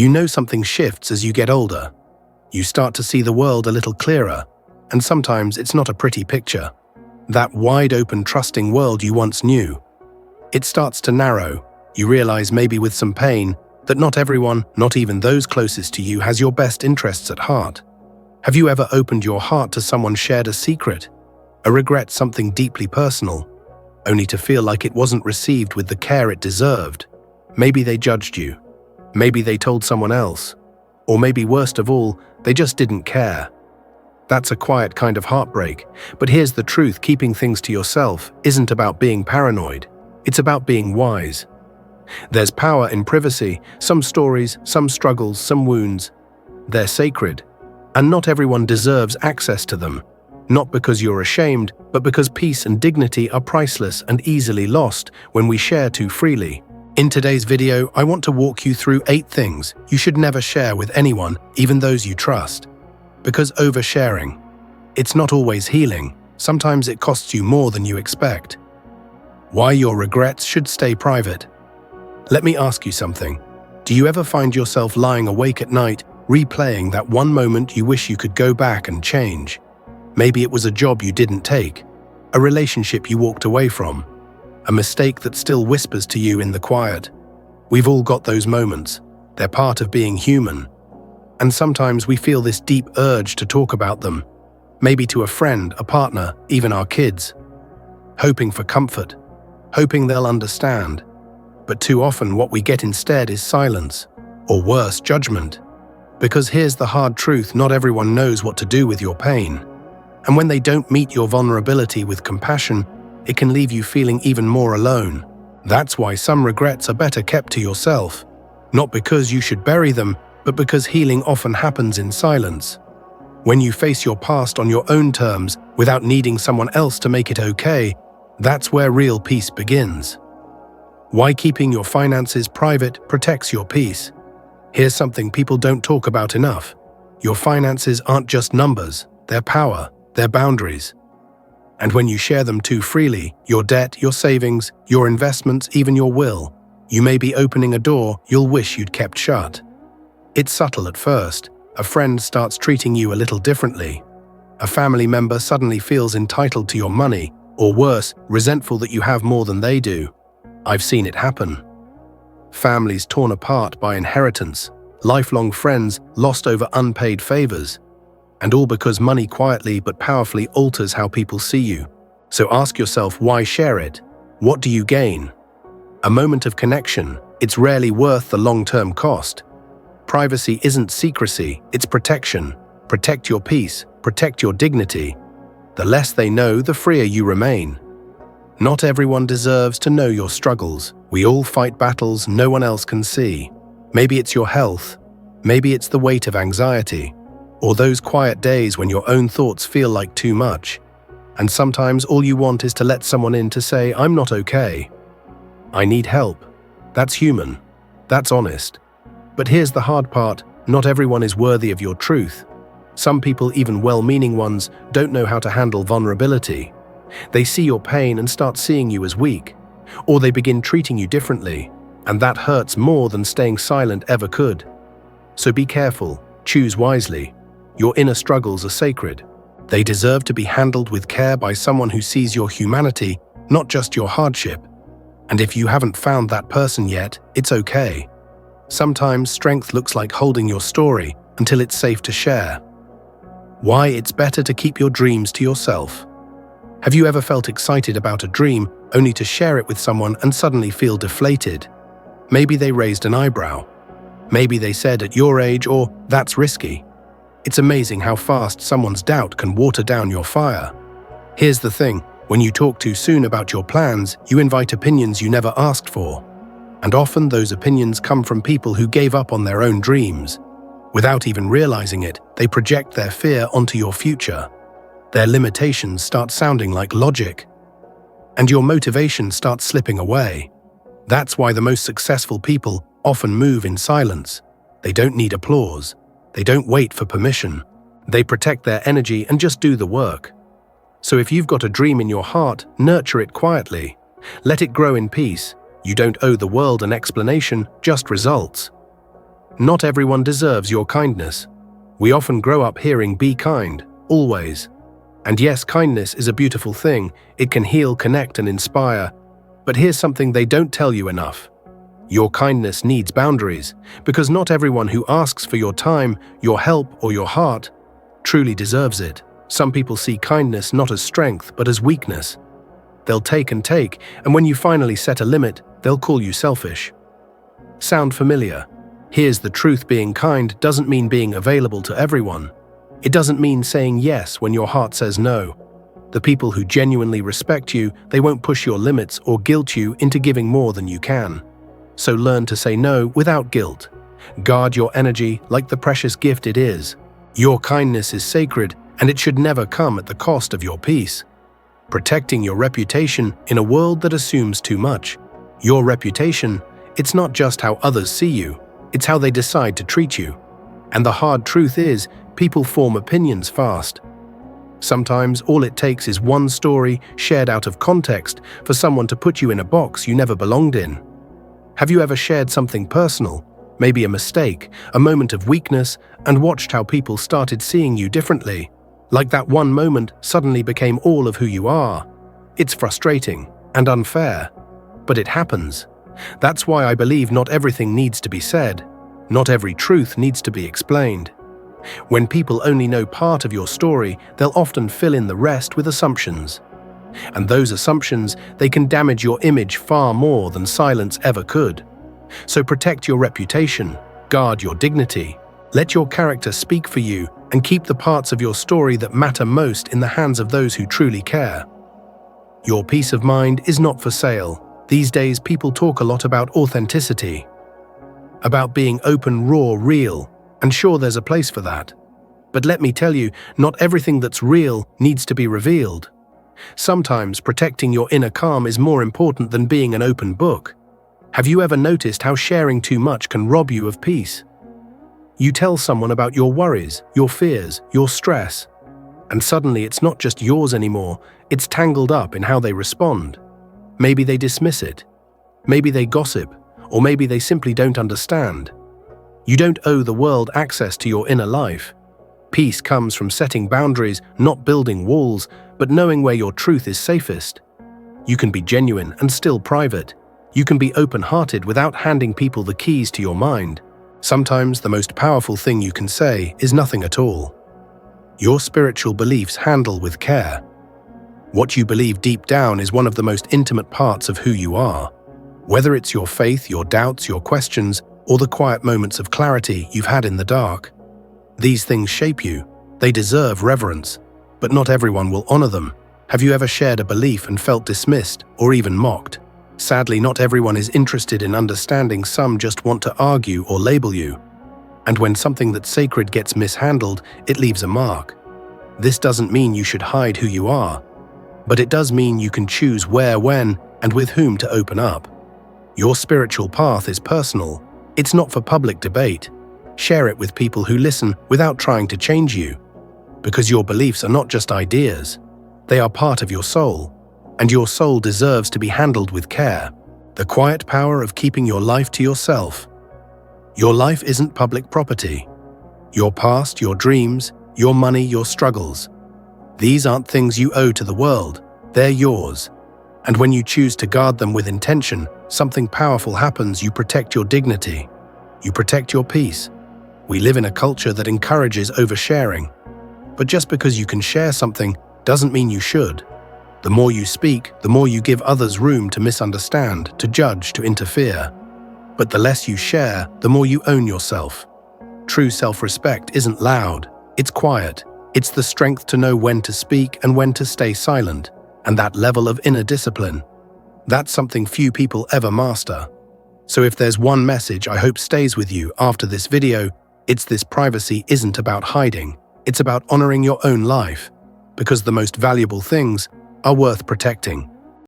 You know something shifts as you get older. You start to see the world a little clearer, and sometimes it's not a pretty picture. That wide-open, trusting world you once knew. It starts to narrow. You realize, maybe with some pain, that not everyone, not even those closest to you, has your best interests at heart. Have you ever opened your heart to someone, shared a secret, a regret, something deeply personal, only to feel like it wasn't received with the care it deserved? Maybe they judged you. Maybe they told someone else. Or maybe, worst of all, they just didn't care. That's a quiet kind of heartbreak. But here's the truth: keeping things to yourself isn't about being paranoid. It's about being wise. There's power in privacy. Some stories, some struggles, some wounds, they're sacred. And not everyone deserves access to them. Not because you're ashamed, but because peace and dignity are priceless and easily lost when we share too freely. In today's video, I want to walk you through 8 things you should never share with anyone, even those you trust. Because oversharing, it's not always healing. Sometimes it costs you more than you expect. Why your regrets should stay private. Let me ask you something. Do you ever find yourself lying awake at night, replaying that one moment you wish you could go back and change? Maybe it was a job you didn't take, a relationship you walked away from, a mistake that still whispers to you in the quiet. We've all got those moments. They're part of being human. And sometimes we feel this deep urge to talk about them, maybe to a friend, a partner, even our kids, hoping for comfort, hoping they'll understand. But too often what we get instead is silence, or worse, judgment. Because here's the hard truth: not everyone knows what to do with your pain. And when they don't meet your vulnerability with compassion, it can leave you feeling even more alone. That's why some regrets are better kept to yourself. Not because you should bury them, but because healing often happens in silence. When you face your past on your own terms, without needing someone else to make it okay, that's where real peace begins. Why keeping your finances private protects your peace. Here's something people don't talk about enough. Your finances aren't just numbers, they're power, they're boundaries. And when you share them too freely, your debt, your savings, your investments, even your will, you may be opening a door you'll wish you'd kept shut. It's subtle at first. A friend starts treating you a little differently. A family member suddenly feels entitled to your money, or worse, resentful that you have more than they do. I've seen it happen. Families torn apart by inheritance, lifelong friends lost over unpaid favors, and all because money quietly but powerfully alters how people see you. So ask yourself, why share it? What do you gain? A moment of connection. It's rarely worth the long-term cost. Privacy isn't secrecy, it's protection. Protect your peace, protect your dignity. The less they know, the freer you remain. Not everyone deserves to know your struggles. We all fight battles no one else can see. Maybe it's your health, maybe it's the weight of anxiety, or those quiet days when your own thoughts feel like too much. And sometimes all you want is to let someone in to say, I'm not okay. I need help. That's human. That's honest. But here's the hard part: not everyone is worthy of your truth. Some people, even well-meaning ones, don't know how to handle vulnerability. They see your pain and start seeing you as weak, or they begin treating you differently, and that hurts more than staying silent ever could. So be careful, choose wisely. Your inner struggles are sacred. They deserve to be handled with care by someone who sees your humanity, not just your hardship. And if you haven't found that person yet, it's okay. Sometimes strength looks like holding your story until it's safe to share. Why it's better to keep your dreams to yourself. Have you ever felt excited about a dream only to share it with someone and suddenly feel deflated? Maybe they raised an eyebrow. Maybe they said, at your age, or that's risky. It's amazing how fast someone's doubt can water down your fire. Here's the thing: when you talk too soon about your plans, you invite opinions you never asked for. And often those opinions come from people who gave up on their own dreams. Without even realizing it, they project their fear onto your future. Their limitations start sounding like logic, and your motivation starts slipping away. That's why the most successful people often move in silence. They don't need applause. They don't wait for permission. They protect their energy and just do the work. So if you've got a dream in your heart, nurture it quietly. Let it grow in peace. You don't owe the world an explanation, just results. Not everyone deserves your kindness. We often grow up hearing "be kind," always. And yes, kindness is a beautiful thing. It can heal, connect, and inspire. But here's something they don't tell you enough. Your kindness needs boundaries, because not everyone who asks for your time, your help, or your heart truly deserves it. Some people see kindness not as strength, but as weakness. They'll take, and when you finally set a limit, they'll call you selfish. Sound familiar? Here's the truth: being kind doesn't mean being available to everyone. It doesn't mean saying yes when your heart says no. The people who genuinely respect you, they won't push your limits or guilt you into giving more than you can. So learn to say no without guilt. Guard your energy like the precious gift it is. Your kindness is sacred, and it should never come at the cost of your peace. Protecting your reputation in a world that assumes too much. Your reputation, it's not just how others see you, it's how they decide to treat you. And the hard truth is, people form opinions fast. Sometimes all it takes is one story shared out of context for someone to put you in a box you never belonged in. Have you ever shared something personal, maybe a mistake, a moment of weakness, and watched how people started seeing you differently? Like that one moment suddenly became all of who you are. It's frustrating and unfair, but it happens. That's why I believe not everything needs to be said. Not every truth needs to be explained. When people only know part of your story, they'll often fill in the rest with assumptions. And those assumptions, they can damage your image far more than silence ever could. So protect your reputation, guard your dignity, let your character speak for you, and keep the parts of your story that matter most in the hands of those who truly care. Your peace of mind is not for sale. These days, people talk a lot about authenticity, about being open, raw, real, and sure, there's a place for that. But let me tell you, not everything that's real needs to be revealed. Sometimes protecting your inner calm is more important than being an open book. Have you ever noticed how sharing too much can rob you of peace? You tell someone about your worries, your fears, your stress, and suddenly it's not just yours anymore, it's tangled up in how they respond. Maybe they dismiss it, maybe they gossip, or maybe they simply don't understand. You don't owe the world access to your inner life. Peace comes from setting boundaries, not building walls, but knowing where your truth is safest. You can be genuine and still private. You can be open-hearted without handing people the keys to your mind. Sometimes the most powerful thing you can say is nothing at all. Your spiritual beliefs handle with care. What you believe deep down is one of the most intimate parts of who you are. Whether it's your faith, your doubts, your questions, or the quiet moments of clarity you've had in the dark. These things shape you. They deserve reverence, but not everyone will honor them. Have you ever shared a belief and felt dismissed or even mocked? Sadly, not everyone is interested in understanding. Some just want to argue or label you. And when something that's sacred gets mishandled, it leaves a mark. This doesn't mean you should hide who you are, but it does mean you can choose where, when, and with whom to open up. Your spiritual path is personal. It's not for public debate. Share it with people who listen without trying to change you. Because your beliefs are not just ideas. They are part of your soul. And your soul deserves to be handled with care. The quiet power of keeping your life to yourself. Your life isn't public property. Your past, your dreams, your money, your struggles. These aren't things you owe to the world. They're yours. And when you choose to guard them with intention, something powerful happens. You protect your dignity. You protect your peace. We live in a culture that encourages oversharing. But just because you can share something doesn't mean you should. The more you speak, the more you give others room to misunderstand, to judge, to interfere. But the less you share, the more you own yourself. True self-respect isn't loud, it's quiet. It's the strength to know when to speak and when to stay silent, and that level of inner discipline. That's something few people ever master. So if there's one message I hope stays with you after this video, it's this: privacy isn't about hiding, it's about honoring your own life. Because the most valuable things are worth protecting.